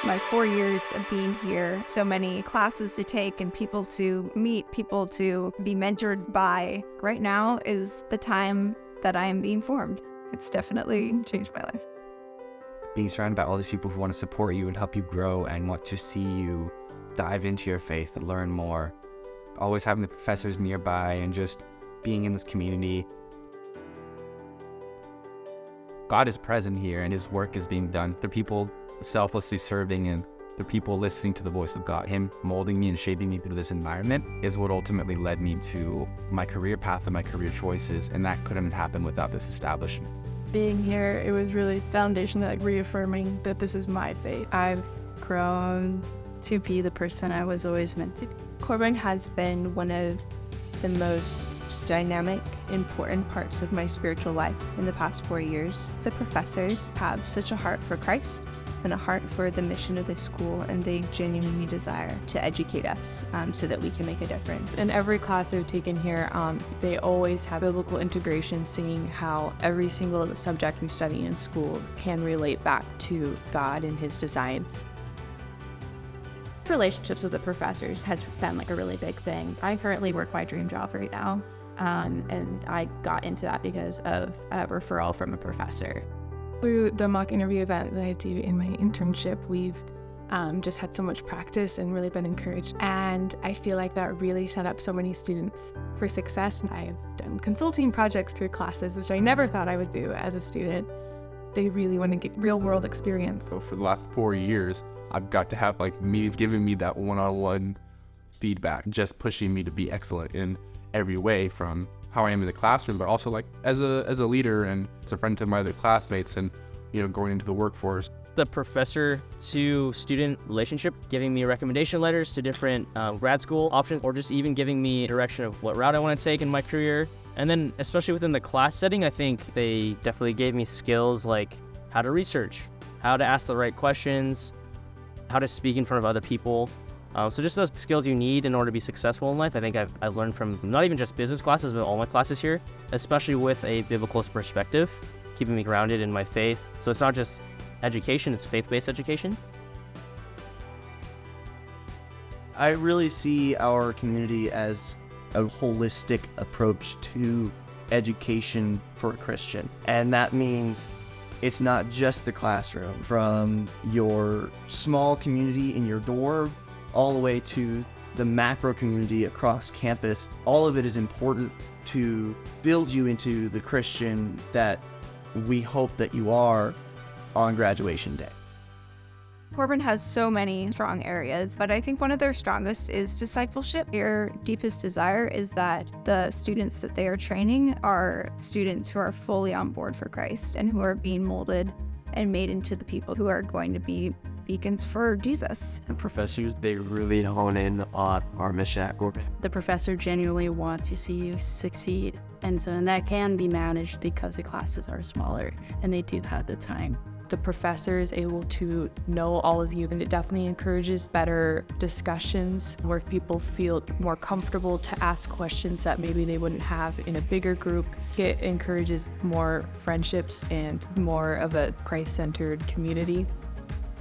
My 4 years of being here, so many classes to take and people to meet, people to be mentored by. Right now is the time that I am being formed. It's definitely changed my life. Being surrounded by all these people who want to support you and help you grow and want to see you dive into your faith and learn more. Always having the professors nearby and just being in this community. God is present here and his work is being done. The people selflessly serving and the people listening to the voice of God. Him molding me and shaping me through this environment is what ultimately led me to my career path and my career choices, and that couldn't have happened without this establishment. Being here, it was really foundational, reaffirming that this is my faith. I've grown to be the person I was always meant to be. Corban has been one of the most dynamic, important parts of my spiritual life in the past 4 years. The professors have such a heart for Christ and a heart for the mission of this school, and they genuinely desire to educate us so that we can make a difference. In every class I've taken here, they always have biblical integration, seeing how every single subject we study in school can relate back to God and his design. Relationships with the professors has been like a really big thing. I currently work my dream job right now, and I got into that because of a referral from a professor. Through the mock interview event that I do in my internship, we've just had so much practice and really been encouraged. And I feel like that really set up so many students for success. I've done consulting projects through classes, which I never thought I would do as a student. They really want to get real world experience. So for the last 4 years, I've got to have giving me that one-on-one feedback, just pushing me to be excellent in every way, from how I am in the classroom, but also as a leader and as a friend to my other classmates, and going into the workforce. The professor to student relationship, giving me recommendation letters to different grad school options, or just even giving me direction of what route I want to take in my career. And then especially within the class setting, I think they definitely gave me skills like how to research, how to ask the right questions, how to speak in front of other people. So just those skills you need in order to be successful in life, I think I've learned from not even just business classes, but all my classes here, especially with a biblical perspective, keeping me grounded in my faith. So it's not just education, it's faith-based education. I really see our community as a holistic approach to education for a Christian. And that means it's not just the classroom, from your small community in your dorm all the way to the macro community across campus. All of it is important to build you into the Christian that we hope that you are on graduation day. Corban has so many strong areas, but I think one of their strongest is discipleship. Their deepest desire is that the students that they are training are students who are fully on board for Christ and who are being molded and made into the people who are going to be beacons for Jesus. The professors, they really hone in on our mission at Corban. The professor genuinely wants to see you succeed, and that can be managed because the classes are smaller and they do have the time. The professor is able to know all of you, and it definitely encourages better discussions where people feel more comfortable to ask questions that maybe they wouldn't have in a bigger group. It encourages more friendships and more of a Christ-centered community.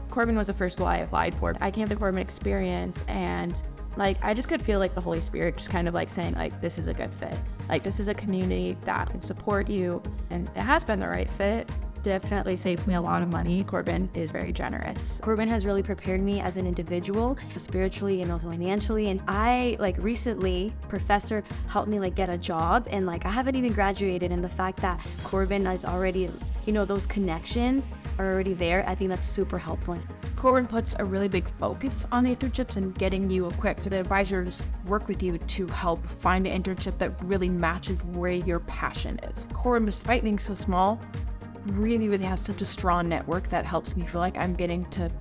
Corban was the first school I applied for. I came to Corban experience, and I just could feel the Holy Spirit just kind of saying this is a good fit. This is a community that can support you, and it has been the right fit. Definitely saved me a lot of money. Corban is very generous. Corban has really prepared me as an individual, spiritually and also financially. And I recently, professor helped me get a job, and I haven't even graduated. And the fact that Corban is already, those connections are already there, I think that's super helpful. Corban puts a really big focus on internships and getting you equipped. The advisors work with you to help find an internship that really matches where your passion is. Corban, despite being so small, really has such a strong network that helps me feel like I'm getting to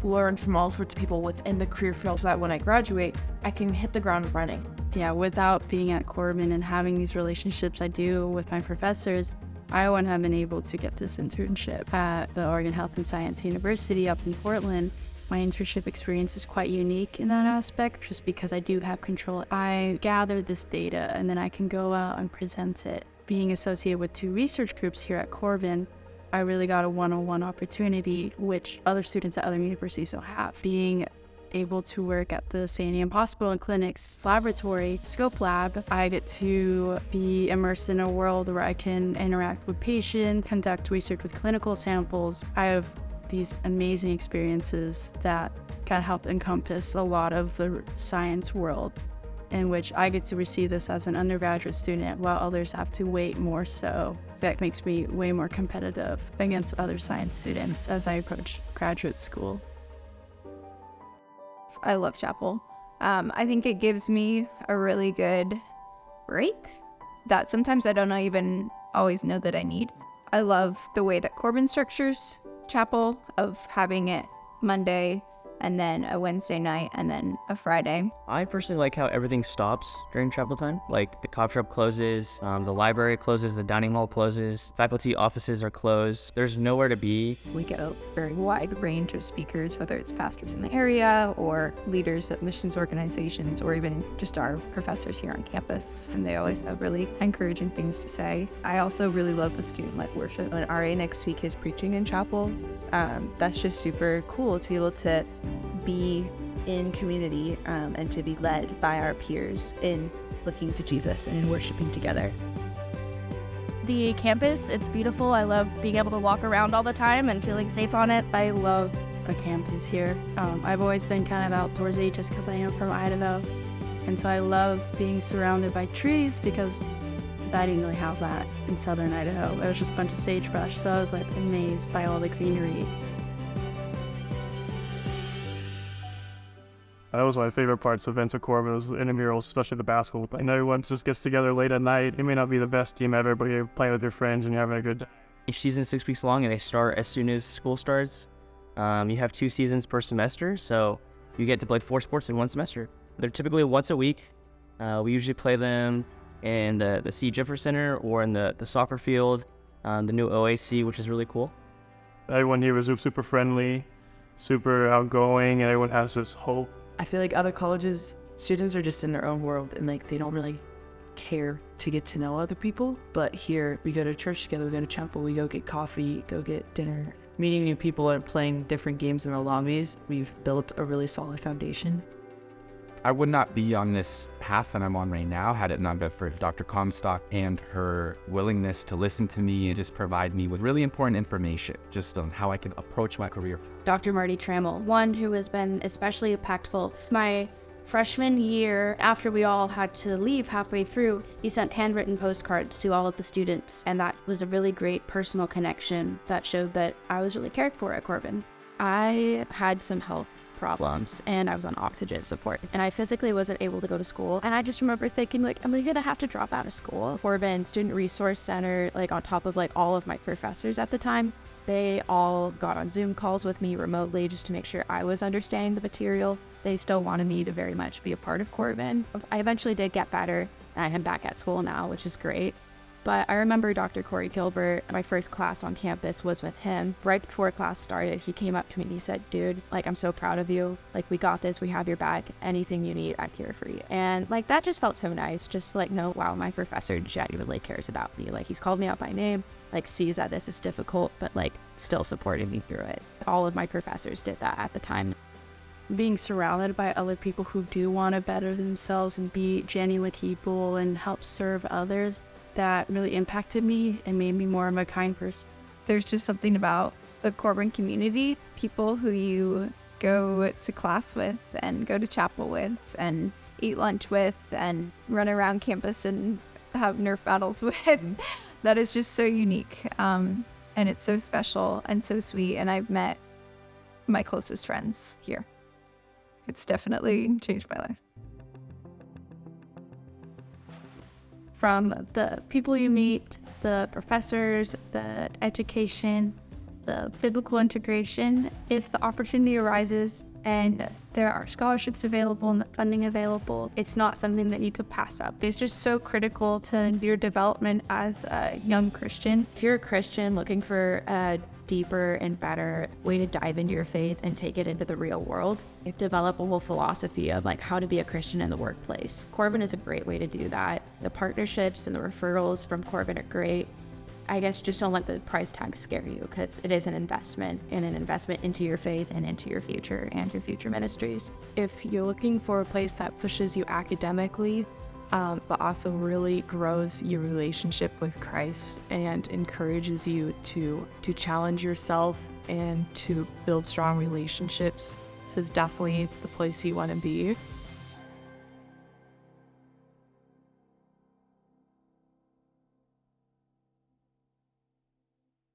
learn from all sorts of people within the career field so that when I graduate, I can hit the ground running. Yeah, without being at Corban and having these relationships I do with my professors, I wouldn't have been able to get this internship at the Oregon Health and Science University up in Portland. My internship experience is quite unique in that aspect, just because I do have control. I gather this data and then I can go out and present it. Being associated with 2 research groups here at Corban, I really got a one-on-one opportunity, which other students at other universities don't have. Being able to work at the St. Anne Hospital and Clinic's laboratory, Scope Lab, I get to be immersed in a world where I can interact with patients, conduct research with clinical samples. I have these amazing experiences that kind of helped encompass a lot of the science world, in which I get to receive this as an undergraduate student while others have to wait more so. That makes me way more competitive against other science students as I approach graduate school. I love chapel. I think it gives me a really good break that sometimes I don't even always know that I need. I love the way that Corban structures chapel, of having it Monday and then a Wednesday night and then a Friday. I personally like how everything stops during chapel time. Like the coffee shop closes, the library closes, the dining hall closes, faculty offices are closed. There's nowhere to be. We get a very wide range of speakers, whether it's pastors in the area or leaders of missions organizations or even just our professors here on campus. And they always have really encouraging things to say. I also really love the student-led worship. When RA next week is preaching in chapel, that's just super cool to be able to be in community and to be led by our peers in looking to Jesus and in worshiping together. The campus, it's beautiful. I love being able to walk around all the time and feeling safe on it. I love the campus here. I've always been kind of outdoorsy just because I am from Idaho. And so I loved being surrounded by trees because I didn't really have that in southern Idaho. It was just a bunch of sagebrush, so I was like amazed by all the greenery. That was my favorite parts of events at Corban, was the intramurals, especially the basketball. And everyone just gets together late at night. It may not be the best team ever, but you're playing with your friends and you're having a good time. Each season is 6 weeks long and they start as soon as school starts. You have 2 seasons per semester, so you get to play 4 sports in 1 semester. They're typically once a week. We usually play them in the C. Jeffer Center or in the soccer field, the new OAC, which is really cool. Everyone here was super friendly, super outgoing, and everyone has this hope. I feel like other colleges, students are just in their own world and like they don't really care to get to know other people. But here we go to church together, we go to chapel, we go get coffee, go get dinner. Meeting new people and playing different games in the lobbies, we've built a really solid foundation. I would not be on this path that I'm on right now had it not been for Dr. Comstock and her willingness to listen to me and just provide me with really important information just on how I can approach my career. Dr. Marty Trammell, one who has been especially impactful. My freshman year, after we all had to leave halfway through, he sent handwritten postcards to all of the students, and that was a really great personal connection that showed that I was really cared for at Corban. I had some health problems and I was on oxygen support and I physically wasn't able to go to school, and I just remember thinking like, am I gonna have to drop out of school? Corban Student Resource Center, like on top of like all of my professors at the time, they all got on Zoom calls with me remotely just to make sure I was understanding the material. They still wanted me to very much be a part of Corban. I eventually did get better and I am back at school now, which is great. But I remember Dr. Corey Gilbert, my first class on campus was with him. Right before class started, he came up to me and he said, dude, like, I'm so proud of you. Like, we got this, we have your back. Anything you need, I'm here for you. And like, that just felt so nice. Just to, like, know, wow, my professor genuinely cares about me. Like, he's called me out by name, like, sees that this is difficult, but like, still supported me through it. All of my professors did that at the time. Being surrounded by other people who do want to better themselves and be genuine people and help serve others, that really impacted me and made me more of a kind person. There's just something about the Corban community, people who you go to class with and go to chapel with and eat lunch with and run around campus and have Nerf battles with. That is just so unique. And it's so special and so sweet. And I've met my closest friends here. It's definitely changed my life. From the people you meet, the professors, the education, the biblical integration. If the opportunity arises and there are scholarships available and funding available, it's not something that you could pass up. It's just so critical to your development as a young Christian. If you're a Christian looking for a deeper and better way to dive into your faith and take it into the real world, develop a whole philosophy of like how to be a Christian in the workplace. Corban is a great way to do that. The partnerships and the referrals from Corban are great. I guess just don't let the price tag scare you, because it is an investment, and an investment into your faith and into your future and your future ministries. If you're looking for a place that pushes you academically, but also really grows your relationship with Christ and encourages you to challenge yourself and to build strong relationships, this is definitely the place you want to be.